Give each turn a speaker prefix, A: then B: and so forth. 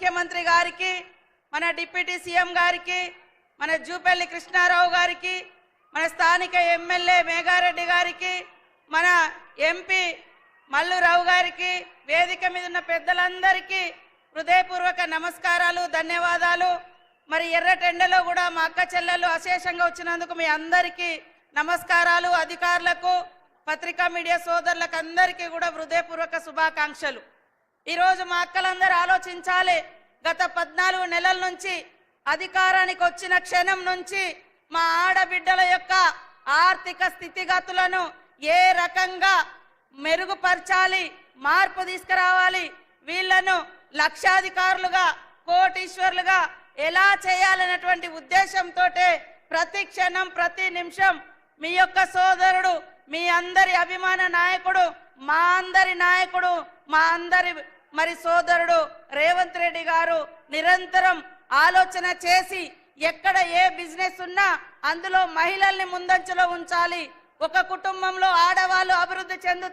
A: ముఖ్యమంత్రి గారికి, మన డిప్యూటీ సీఎం గారికి, మన జూపల్లి కృష్ణారావు గారికి, మన స్థానిక ఎమ్మెల్యే మేఘారెడ్డి గారికి, మన ఎంపీ మల్లురావు గారికి, వేదిక మీద ఉన్న పెద్దలందరికీ హృదయపూర్వక నమస్కారాలు, ధన్యవాదాలు. మరి ఎర్రటెండలో కూడా మా అక్క చెల్లెలు అశేషంగా వచ్చినందుకు మీ అందరికీ నమస్కారాలు. అధికారులకు, పత్రికా మీడియా సోదరులకు అందరికీ కూడా హృదయపూర్వక శుభాకాంక్షలు. ఈరోజు మా అక్కలందరూ ఆలోచించాలి, గత 14 నెలల నుంచి అధికారానికి వచ్చిన క్షణం నుంచి మా ఆడబిడ్డల యొక్క ఆర్థిక స్థితిగతులను ఏ రకంగా మెరుగుపరచాలి, మార్పు తీసుకురావాలి, వీళ్లను లక్షాధికారులుగా, కోటీశ్వర్లుగా ఎలా చేయాలనేటువంటి ఉద్దేశంతో ప్రతి క్షణం, ప్రతి నిమిషం మీ యొక్క సోదరుడు, మీ అందరి అభిమాన నాయకుడు, మా అందరి నాయకుడు, మా అందరి మరి సోదరుడు రేవంత్ రెడ్డి గారు నిరంతరం ఆలోచన చేసి ఎక్కడ ఏ బిజినెస్ ఉన్నా అందులో మహిళల్ని ముందంజలో ఉంచాలి. ఒక కుటుంబంలో ఆడవాళ్ళు అభివృద్ధి చెందితే